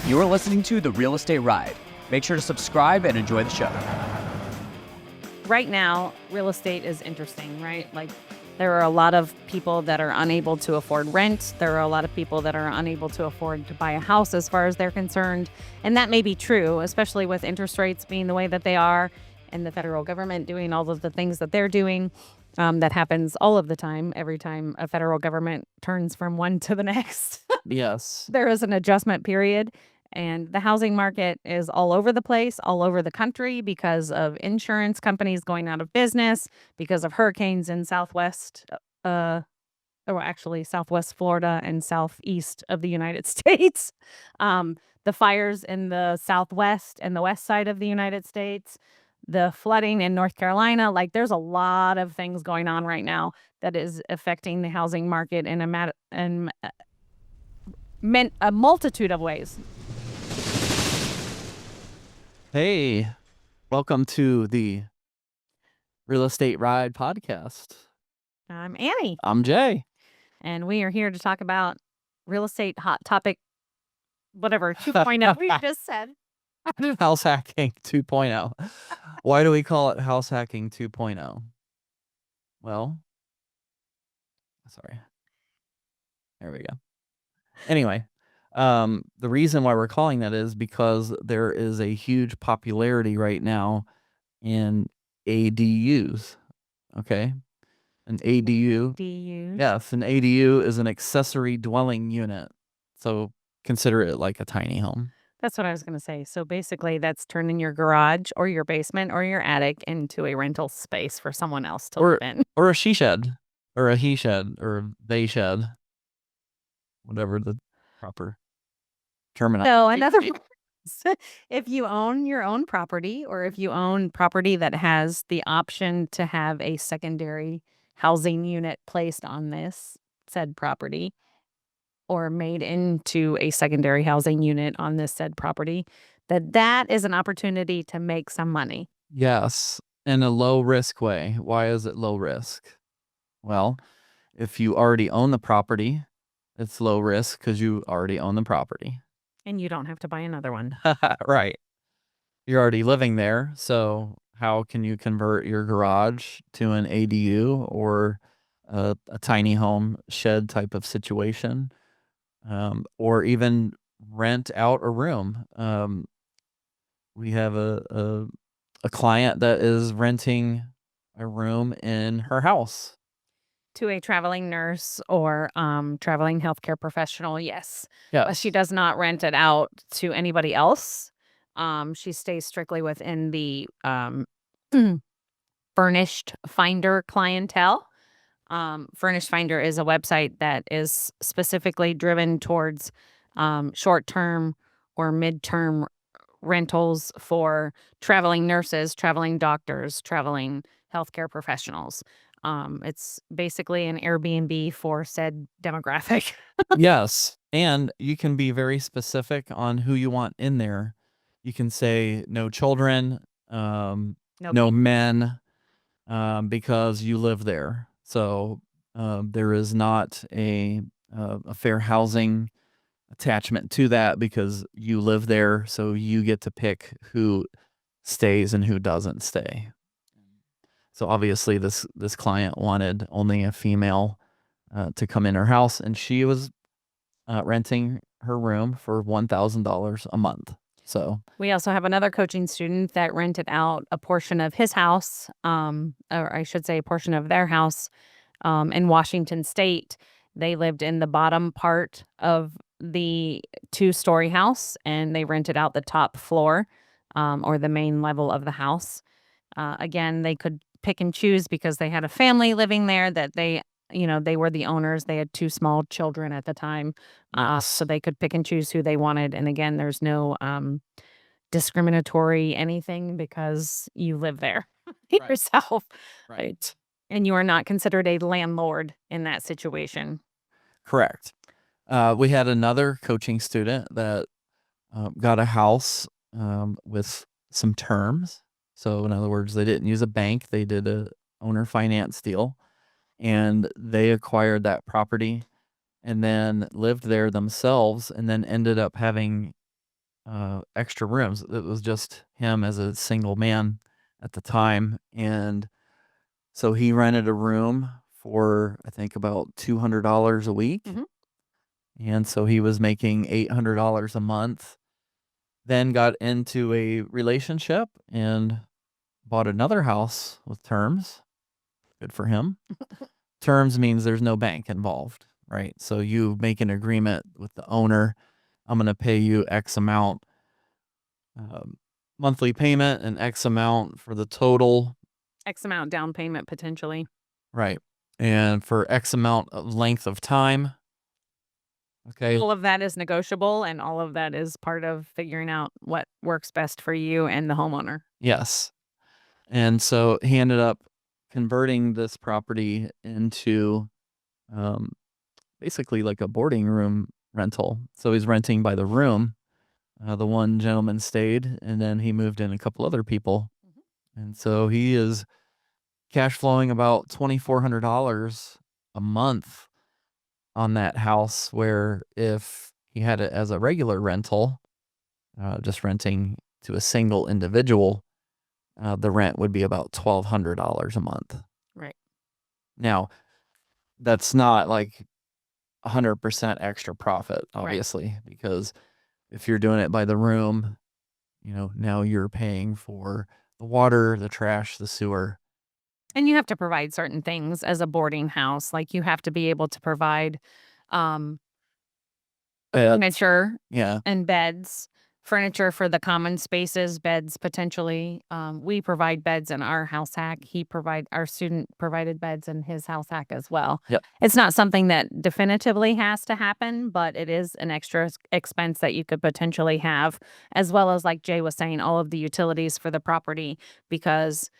You're listening to The Real Estate Ride. Make sure to subscribe and enjoy the show. Right now, real estate is interesting, right? Like, there are a lot of people that are unable to afford rent. There are a lot of people that are unable to afford to buy a house as far as they're concerned. And that may be true, especially with interest rates being the way that they are and the federal government doing all of the things that they're doing. That happens all of the time, every time a federal government turns from one to the next. Yes. There is an adjustment period. And the housing market is all over the place, all over the country because of insurance companies going out of business, because of hurricanes in southwest Florida and southeast of the United States. The fires in the southwest and the west side of the United States, the flooding in North Carolina. Like, there's a lot of things going on right now that is affecting the housing market in a multitude of ways. Hey, welcome to the Real Estate Ride podcast. I'm Annie, I'm Jay. and we are here to talk about real estate hot topic, whatever, 2.0 we just said. House hacking 2.0. Why do we call it house hacking 2.0? Well, sorry. There we go. Anyway, the reason why we're calling that is because there is a huge popularity right now in ADUs. Okay. An ADU. Yes, an ADU is an accessory dwelling unit. So consider it like a tiny home. That's what I was going to say. So basically, that's turning your garage or your basement or your attic into a rental space for someone else to live in. Or a she shed, or a he shed, or a they shed, whatever the proper terminology. So in other words, if you own your own property, or if you own property that has the option to have a secondary housing unit placed on this said property, or made into a secondary housing unit on this said property, that is an opportunity to make some money. Yes, in a low risk way. Why is it low risk? Well, if you already own the property, it's low risk because you already own the property. And you don't have to buy another one. Right. You're already living there, so how can you convert your garage to an ADU or a tiny home shed type of situation? Or even rent out a room. We have a client that is renting a room in her house to a traveling nurse or traveling healthcare professional, yes. Yeah. But she does not rent it out to anybody else. She stays strictly within the Furnished Finder clientele. Furnished Finder is a website that is specifically driven towards short-term or mid-term rentals for traveling nurses, traveling doctors, traveling healthcare professionals. It's basically an Airbnb for said demographic. Yes. And you can be very specific on who you want in there. You can say no children, no men, because you live there. So there is not a fair housing attachment to that because you live there. So you get to pick who stays and who doesn't stay. So obviously this client wanted only a female to come in her house, and she was renting her room for $1,000 a month. So we also have another coaching student that rented out a portion of his house, or I should say a portion of their house in Washington State. They lived in the bottom part of the 2-story house, and they rented out the top floor or the main level of the house. Again, they could pick and choose because they had a family living there that they were the owners. They had 2 small children at the time. So they could pick and choose who they wanted. And again, there's no discriminatory anything because you live there yourself. Right. And you are not considered a landlord in that situation. Correct. We had another coaching student that got a house with some terms. So in other words, they didn't use a bank. They did a owner finance deal, and they acquired that property and then lived there themselves, and then ended up having extra rooms. It was just him as a single man at the time. And so he rented a room for, I think, about $200 a week. Mhm. And so he was making $800 a month. Then got into a relationship and bought another house with terms. Good for him. Terms means there's no bank involved, right? So you make an agreement with the owner. I'm going to pay you X amount monthly payment and X amount for the total. X amount down payment potentially. Right. And for X amount of length of time. Okay. All of that is negotiable, and all of that is part of figuring out what works best for you and the homeowner. Yes. And so he ended up converting this property into basically like a boarding room rental. So he's renting by the room. The one gentleman stayed, and then he moved in a couple other people. And so he is cash flowing about $2,400 a month on that house, where if he had it as a regular rental, just renting to a single individual, the rent would be about $1,200 a month. Right. Now, that's not like 100% extra profit, obviously, because if you're doing it by the room, now you're paying for the water, the trash, the sewer. And you have to provide certain things as a boarding house. Like you have to be able to provide furniture Yeah. and beds, furniture for the common spaces, beds potentially. We provide beds in our house hack. Our student provided beds in his house hack as well. Yep. It's not something that definitively has to happen, but it is an extra expense that you could potentially have, as well as, like Jay was saying, all of the utilities for the property, because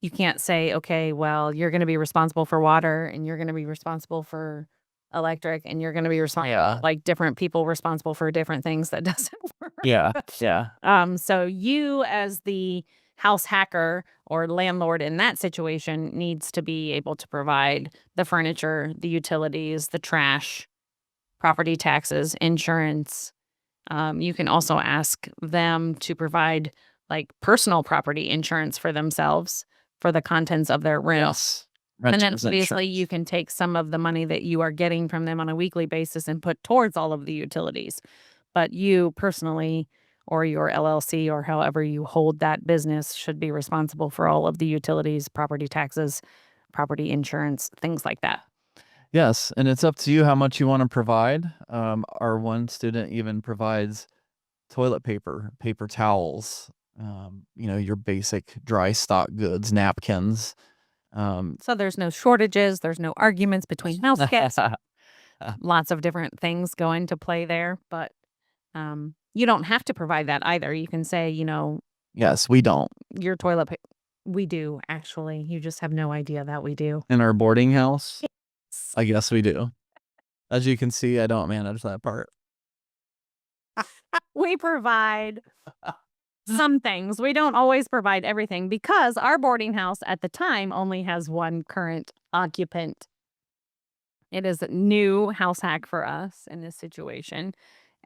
you can't say, okay, well, you're going to be responsible for water and you're going to be responsible for electric and you're going to be responsible, like different people responsible for different things. That doesn't work. Yeah. So you as the house hacker or landlord in that situation needs to be able to provide the furniture, the utilities, the trash, property taxes, insurance. You can also ask them to provide like personal property insurance for themselves for the contents of their room. Yes. And then Renters obviously insurance. you can take some of the money that you are getting from them on a weekly basis and put towards all of the utilities. But you personally, or your LLC, or however you hold that business, should be responsible for all of the utilities, property taxes, property insurance, things like that. Yes, and it's up to you how much you want to provide. Our one student even provides toilet paper, paper towels, your basic dry stock goods, napkins. So there's no shortages. There's no arguments between house guests. Lots of different things go into play there, but you don't have to provide that either. You can say, Yes, we don't. your toilet paper. We do, actually. You just have no idea that we do. In our boarding house, I guess we do. As you can see, I don't manage that part. We provide some things. We don't always provide everything because our boarding house at the time only has one current occupant. It is a new house hack for us in this situation.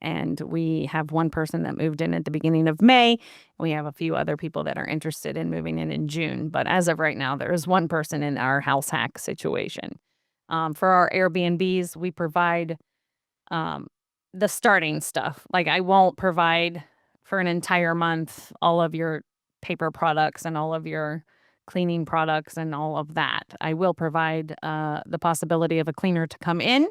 And we have one person that moved in at the beginning of May. We have a few other people that are interested in moving in June. But as of right now, there is one person in our house hack situation. For our Airbnbs, we provide the starting stuff. Like I won't provide for an entire month all of your paper products and all of your cleaning products and all of that. I will provide the possibility of a cleaner to come in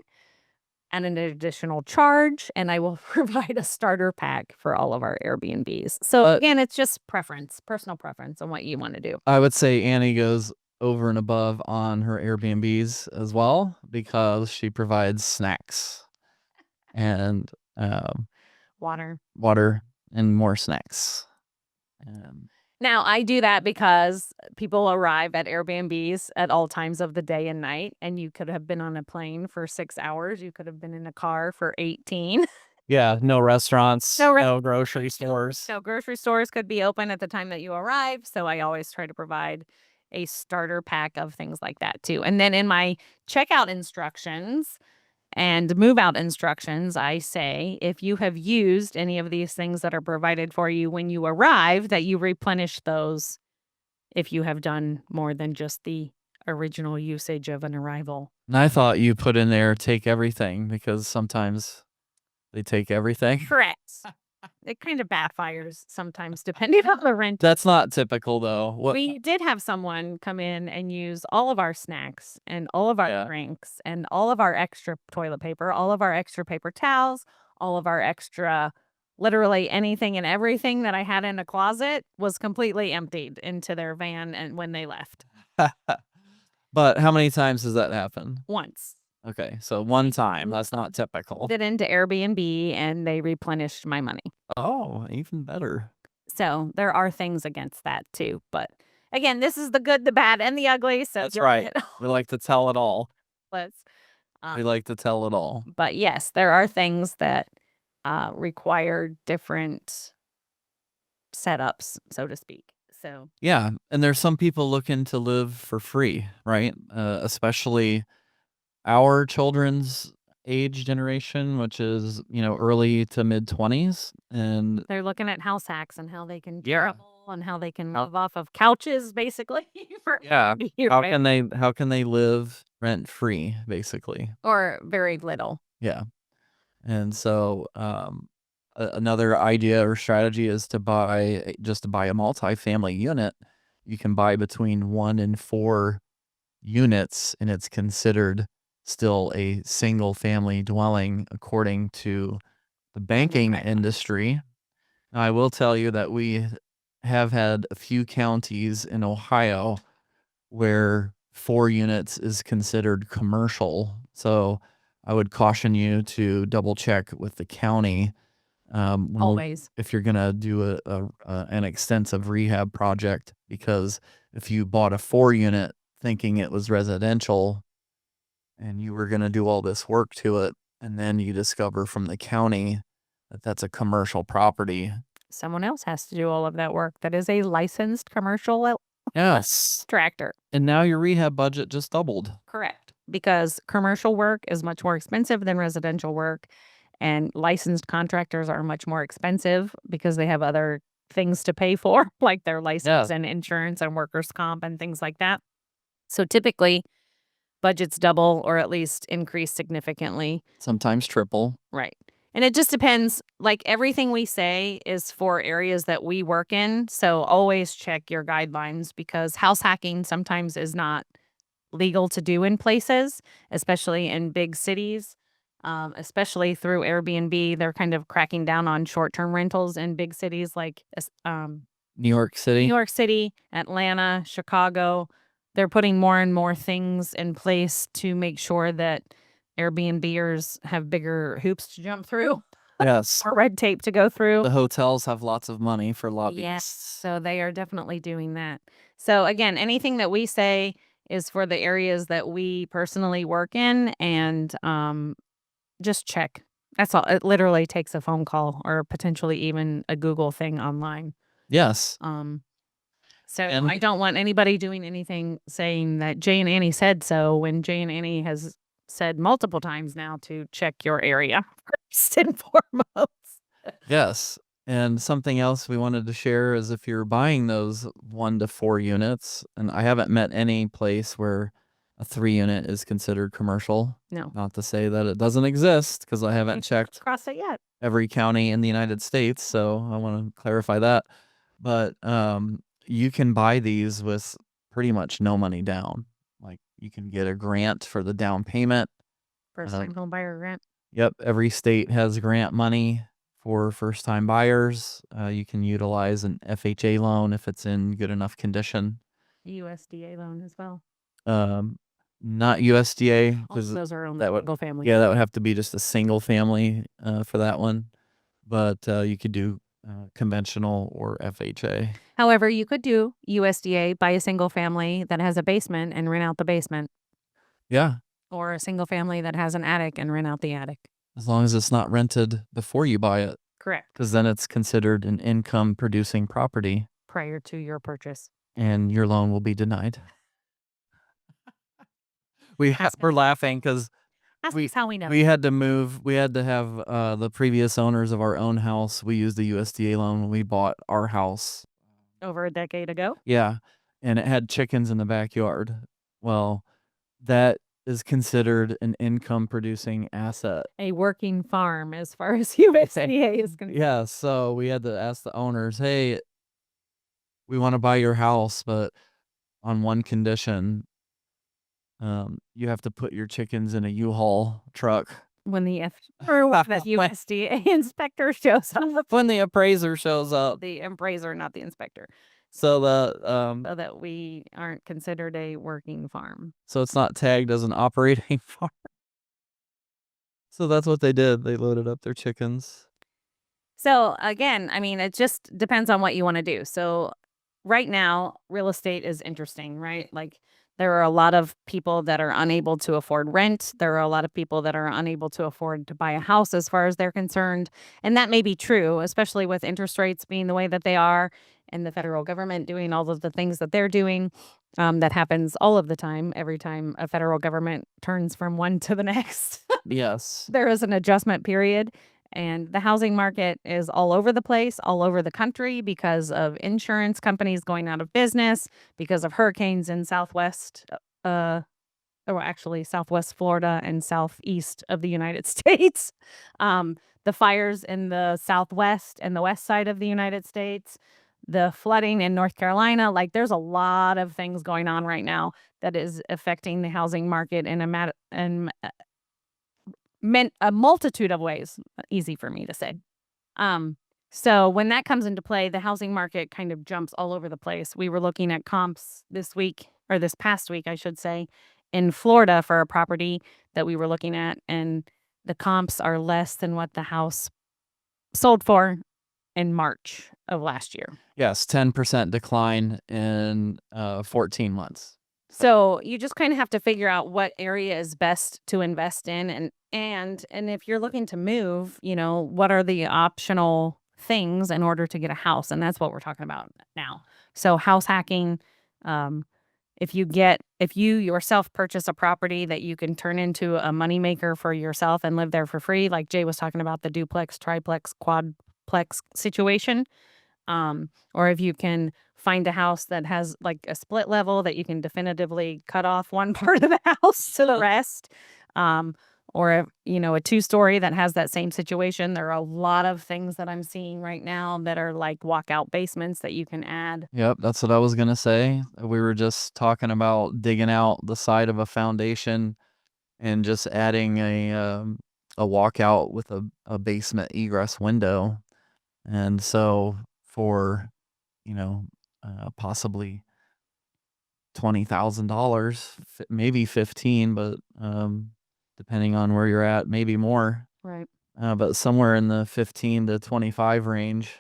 and an additional charge, and I will provide a starter pack for all of our Airbnbs. So again, it's just personal preference on what you want to do. I would say Annie goes over and above on her Airbnbs as well, because she provides snacks and water and more snacks. Now, I do that because people arrive at Airbnbs at all times of the day and night, and you could have been on a plane for 6 hours. You could have been in a car for 18. Yeah, no restaurants, no grocery stores. So grocery stores could be open at the time that you arrive. So I always try to provide a starter pack of things like that too. And then in my checkout instructions, And move out instructions, I say, if you have used any of these things that are provided for you when you arrive, that you replenish those if you have done more than just the original usage of an arrival. And I thought you put in there take everything because sometimes they take everything. Correct. It kind of backfires sometimes depending on the rent. That's not typical though. What We did have someone come in and use all of our snacks and all of our Yeah. drinks and all of our extra toilet paper, all of our extra paper towels, all of our extra, literally anything and everything that I had in a closet was completely emptied into their van and when they left But how many times does that happen? once. Okay, so one time. That's not typical. Did into Airbnb and they replenished my money. Oh, even better. So there are things against that too. But again, this is the good, the bad, and the ugly. So That's you'll right. get We like to tell it all. let's We like to tell it all. but yes, there are things that require different setups, so to speak. So Yeah, and there's some people looking to live for free, right? Especially our children's age generation, which is, early to mid 20s. And they're looking at house hacks and how they can Yeah. travel and how they can live off of couches, basically. for yeah, a year, how right? can they live rent free, basically? Or very little. Yeah. And so another idea or strategy is to buy a multifamily unit. You can buy between 1 and 4 units, and it's considered still a single family dwelling according to the banking industry. Now, I will tell you that we have had a few counties in Ohio where 4 units is considered commercial. So I would caution you to double check with the county Always. if you're gonna do an extensive rehab project, because if you bought a 4 unit thinking it was residential and you were gonna do all this work to it, and then you discover from the county that that's a commercial property. Someone else has to do all of that work. That is a licensed commercial Yes. tractor. And now your rehab budget just doubled. Correct. Because commercial work is much more expensive than residential work, and licensed contractors are much more expensive because they have other things to pay for, like their license and insurance and workers' comp and things like that. So typically, budgets double or at least increase significantly. Sometimes triple. Right. And it just depends. Like everything we say is for areas that we work in. So always check your guidelines because house hacking sometimes is not legal to do in places, especially in big cities, especially through Airbnb. They're kind of cracking down on short-term rentals in big cities like New York City. New York City, Atlanta, Chicago. They're putting more and more things in place to make sure that Airbnbers have bigger hoops to jump through. Yes. Or red tape to go through. The hotels have lots of money for lobbyists. Yes, so they are definitely doing that. So again, anything that we say is for the areas that we personally work in, and just check. That's all. It literally takes a phone call or potentially even a Google thing online. Yes. So And- I don't want anybody doing anything saying that Jay and Annie said so when Jay and Annie has said multiple times now to check your area first and foremost. Yes. And something else we wanted to share is if you're buying those 1 to 4 units, and I haven't met any place where a 3 unit is considered commercial. No. Not to say that it doesn't exist, because I haven't checked Across it yet. every county in the United States, so I want to clarify that. But you can buy these with pretty much no money down. Like you can get a grant for the down payment. First time home buyer grant. Yep, every state has grant money for first-time buyers. You can utilize an FHA loan if it's in good enough condition. USDA loan as well. Not USDA, All of because those are only that would- single family. that would have to be just a single family for that one. But you could do conventional or FHA. However, you could do USDA, buy a single family that has a basement and rent out the basement, Yeah, or a single family that has an attic and rent out the attic. as long as it's not rented before you buy it, Correct. because then it's considered an income-producing property, Prior to your purchase. and your loan will be denied. That's We're laughing because Ask us how we know. We had to move. We had to have the previous owners of our own house. We used the USDA loan when we bought our house. Over a decade ago. Yeah, and it had chickens in the backyard. Well, that is considered an income producing asset. A working farm as far as USDA is concerned. Yeah, so we had to ask the owners, "Hey, we want to buy your house, but on one condition, you have to put your chickens in a U-Haul truck." When the USDA inspector shows up. When the appraiser shows up. The appraiser, not the inspector. So So that we aren't considered a working farm. so it's not tagged as an operating farm. So that's what they did. They loaded up their chickens. So again, I mean, it just depends on what you want to do. So right now, real estate is interesting, right? Like there are a lot of people that are unable to afford rent. There are a lot of people that are unable to afford to buy a house as far as they're concerned. And that may be true, especially with interest rates being the way that they are and the federal government doing all of the things that they're doing. That happens all of the time, every time a federal government turns from one to the next. Yes. There is an adjustment period. And the housing market is all over the place, all over the country because of insurance companies going out of business, because of hurricanes in southwest, southwest Florida and southeast of the United States. The fires in the southwest and the west side of the United States, the flooding in North Carolina. Like there's a lot of things going on right now that is affecting the housing market in a multitude of ways. Easy for me to say. So when that comes into play, the housing market kind of jumps all over the place. We were looking at comps this past week, I should say, in Florida for a property that we were looking at, and the comps are less than what the house sold for in March of last year. Yes, 10% decline in 14 months. So you just kind of have to figure out what area is best to invest in, and if you're looking to move, what are the optional things in order to get a house, and that's what we're talking about now. So house hacking, if you yourself purchase a property that you can turn into a moneymaker for yourself and live there for free, like Jay was talking about the duplex, triplex, quadplex situation. Or if you can find a house that has like a split level that you can definitively cut off one part of the house to the rest. Or if, a 2-story that has that same situation. There are a lot of things that I'm seeing right now that are like walkout basements that you can add. Yep, that's what I was gonna say. We were just talking about digging out the side of a foundation and just adding a walkout with a basement egress window. And so for, possibly $20,000, maybe 15, but depending on where you're at, maybe more. Right. But somewhere in the 15 to 25 range,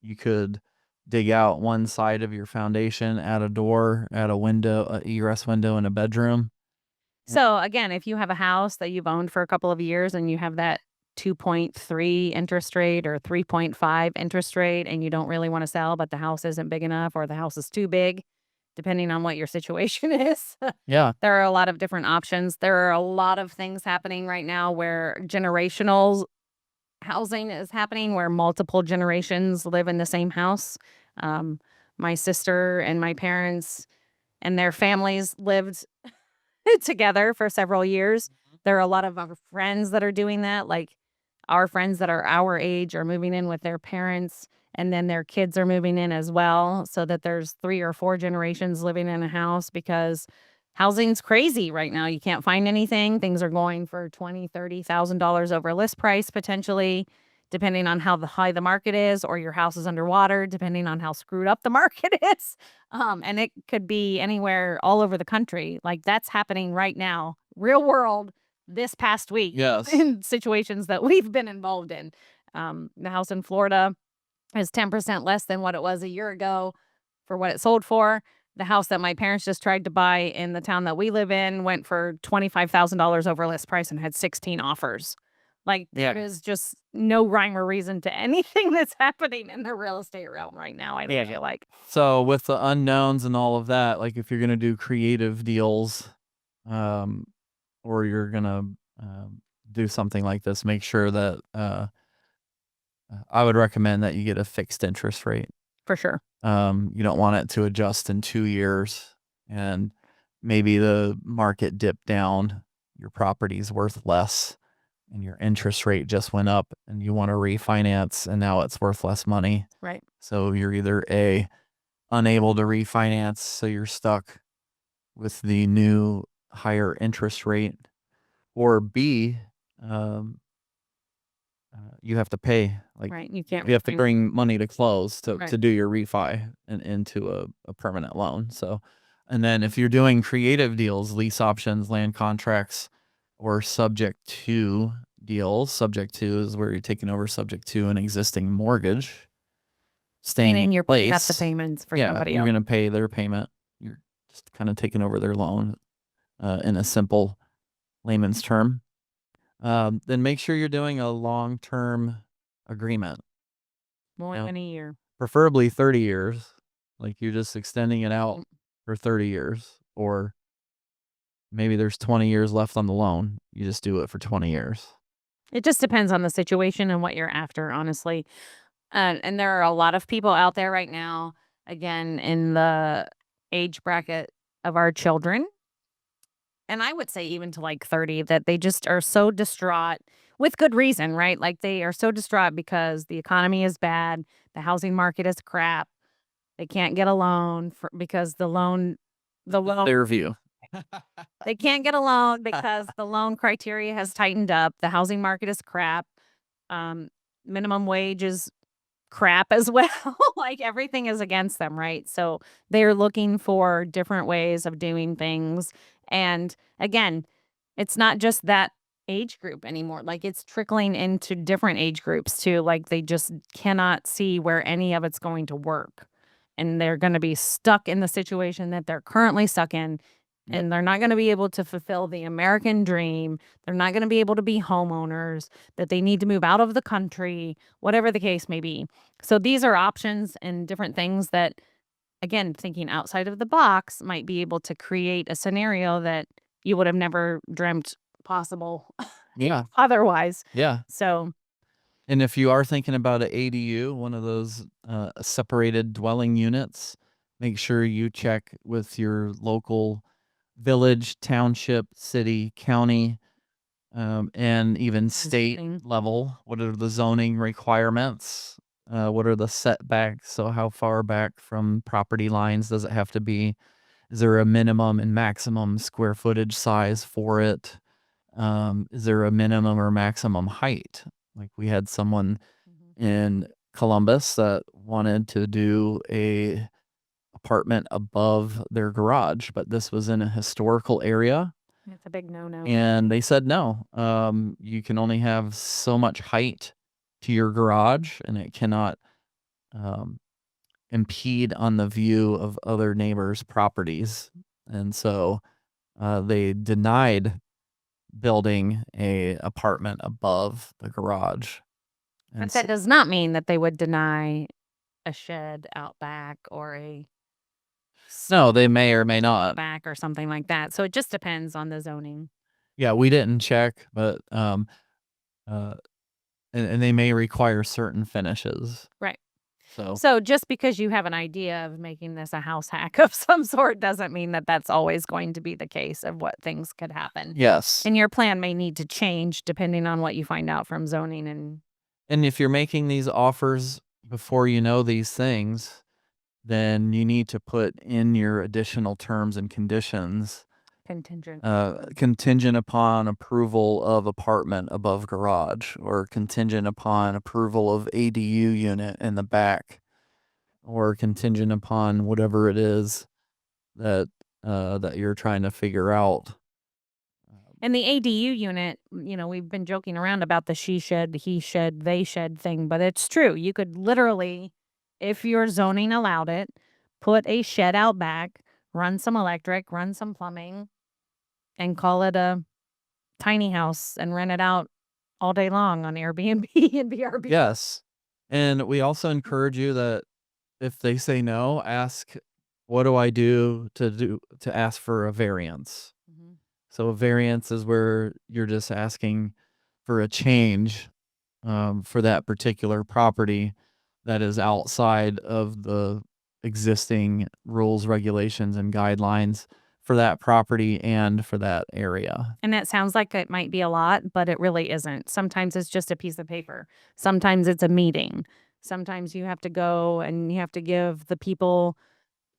you could dig out one side of your foundation, add a door, add a window, an egress window in a bedroom. So again, if you have a house that you've owned for a couple of years and you have that 2.3 interest rate or 3.5 interest rate and you don't really want to sell, but the house isn't big enough or the house is too big, depending on what your situation is. Yeah. There are a lot of different options. There are a lot of things happening right now where generational housing is happening, where multiple generations live in the same house. My sister and my parents and their families lived together for several years. There are a lot of our friends that are doing that. Like our friends that are our age are moving in with their parents, and then their kids are moving in as well, so that there's 3 or 4 generations living in a house because housing's crazy right now. You can't find anything. Things are going for $20,000, $30,000 over list price potentially, depending on how high the market is, or your house is underwater, depending on how screwed up the market is. And it could be anywhere all over the country. Like that's happening right now, real world, this past week. Yes. In situations that we've been involved in. The house in Florida is 10% less than what it was a year ago for what it sold for. The house that my parents just tried to buy in the town that we live in went for $25,000 over list price and had 16 offers. Like there is just no rhyme or reason to anything that's happening in the real estate realm right now, I feel like. So with the unknowns and all of that, like if you're going to do creative deals, or you're going to do something like this, make sure that I would recommend that you get a fixed interest rate. For sure. You don't want it to adjust in 2 years and maybe the market dipped down, your property's worth less, and your interest rate just went up and you want to refinance and now it's worth less money. Right. So you're either A, unable to refinance, so you're stuck with the new higher interest rate, or B, you have to pay, like Right. You can't. you have to bring money to close to Right. do your refi and into a permanent loan. So, and then if you're doing creative deals, lease options, land contracts, or subject to deals, subject to is where you're taking over subject to an existing mortgage, staying in you're paying up the place. payments for Yeah, somebody you're else. going to pay their payment. You're just kind of taking over their loan in a simple layman's term. Then make sure you're doing a long-term agreement, More Now, than a year. preferably 30 years. Like you're just extending it out for 30 years, or maybe there's 20 years left on the loan. You just do it for 20 years. It just depends on the situation and what you're after, honestly. And there are a lot of people out there right now, again, in the age bracket of our children. And I would say even to like 30, that they just are so distraught with good reason, right? Like they are so distraught because the economy is bad, the housing market is crap. They can't get a loan because the loan Their view. they can't get a loan because the loan criteria has tightened up. The housing market is crap. Minimum wage is crap as well. Like everything is against them, right? So they're looking for different ways of doing things. And again, it's not just that age group anymore. Like it's trickling into different age groups too. Like they just cannot see where any of it's going to work. And they're going to be stuck in the situation that they're currently stuck in. And they're not going to be able to fulfill the American dream. They're not going to be able to be homeowners, that they need to move out of the country, whatever the case may be. So these are options and different things that, again, thinking outside of the box might be able to create a scenario that you would have never dreamt possible Yeah. otherwise. Yeah. So, And if you are thinking about an ADU, one of those separated dwelling units, make sure you check with your local village, township, city, county, and even state zoning. level. What are the zoning requirements? What are the setbacks? So how far back from property lines does it have to be? Is there a minimum and maximum square footage size for it? Is there a minimum or maximum height? Like we had someone in Columbus that wanted to do a apartment above their garage, but this was in a historical area. It's a big no-no. And they said no. You can only have so much height to your garage, and it cannot impede on the view of other neighbors' properties. And so they denied building a apartment above the garage. And But that does not mean that they would deny a shed out back or a no, they may or may not. back or something like that. So it just depends on the zoning. Yeah, we didn't check, but and they may require certain finishes. Right. So So just because you have an idea of making this a house hack of some sort doesn't mean that that's always going to be the case of what things could happen. yes. And your plan may need to change depending on what you find out from zoning And if you're making these offers before you know these things, then you need to put in your additional terms and conditions contingent. contingent upon approval of apartment above garage, or contingent upon approval of ADU unit in the back, or contingent upon whatever it is that that you're trying to figure out. And the ADU unit, we've been joking around about the she shed, he shed, they shed thing, but it's true. You could literally, if your zoning allowed it, put a shed out back, run some electric, run some plumbing, and call it a tiny house and rent it out all day long on Airbnb and BRB. Yes. And we also encourage you that if they say no, ask, what do I do to ask for a variance? Mhm. So a variance is where you're just asking for a change for that particular property that is outside of the existing rules, regulations, and guidelines for that property and for that area. And that sounds like it might be a lot, but it really isn't. Sometimes it's just a piece of paper. Sometimes it's a meeting. Sometimes you have to go and you have to give the people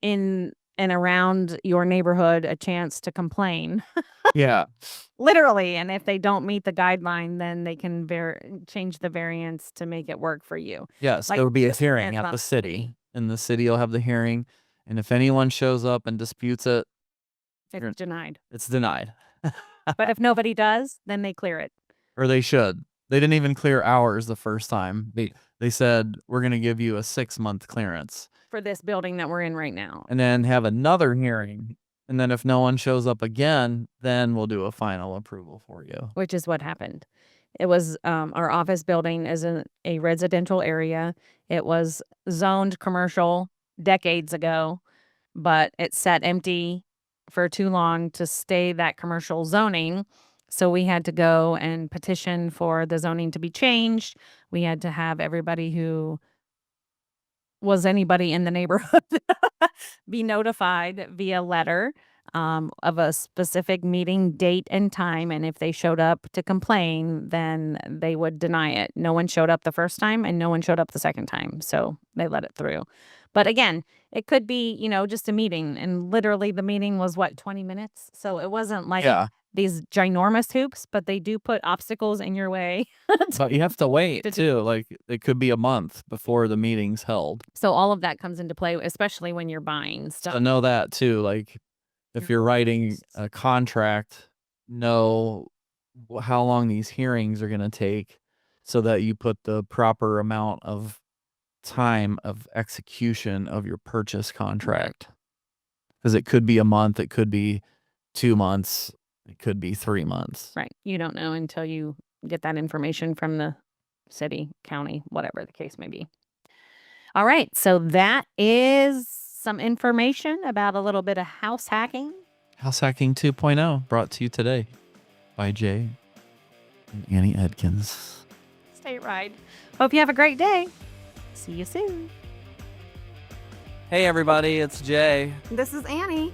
in and around your neighborhood a chance to complain. Yeah. Literally. And if they don't meet the guideline, then they can change the variance to make it work for you. Yes, Like there will be a this hearing variance at on the city, and the city will have the hearing. And if anyone shows up and disputes it, You're- It's denied. it's denied. But if nobody does, then they clear it. Or they should. They didn't even clear ours the first time. They said, we're going to give you a 6-month clearance. For this building that we're in right now. And then have another hearing. And then if no one shows up again, then we'll do a final approval for you. Which is what happened. It was our office building is in a residential area. It was zoned commercial decades ago, but it sat empty for too long to stay that commercial zoning. So we had to go and petition for the zoning to be changed. We had to have everybody who was anybody in the neighborhood be notified via letter of a specific meeting date and time. And if they showed up to complain, then they would deny it. No one showed up the first time and no one showed up the second time. So they let it through. But again, it could be, just a meeting. And literally the meeting was 20 minutes. So it wasn't like Yeah. these ginormous hoops, but they do put obstacles in your way. But you have to wait too. Like it could be a month before the meeting's held. So all of that comes into play, especially when you're buying stuff. So know that too. Like if you're writing a contract, know how long these hearings are going to take so that you put the proper amount of time of execution of your purchase contract. Because it could be a month, it could be 2 months, it could be 3 months. Right. You don't know until you get that information from the city, county, whatever the case may be. All right. So that is some information about a little bit of house hacking. House Hacking 2.0 brought to you today by Jay and Annie Edkins. State Ride. Hope you have a great day. See you soon. Hey everybody, it's Jay. This is Annie.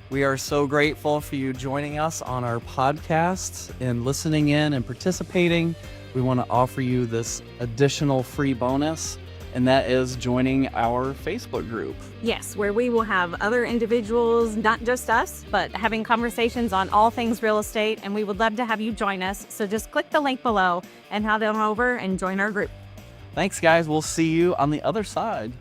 We are so grateful for you joining us on our podcast and listening in and participating. We want to offer you this additional free bonus, and that is joining our Facebook group. Yes, where we will have other individuals, not just us, but having conversations on all things real estate, and we would love to have you join us. So just click the link below and head on over and join our group. Thanks, guys. We'll see you on the other side.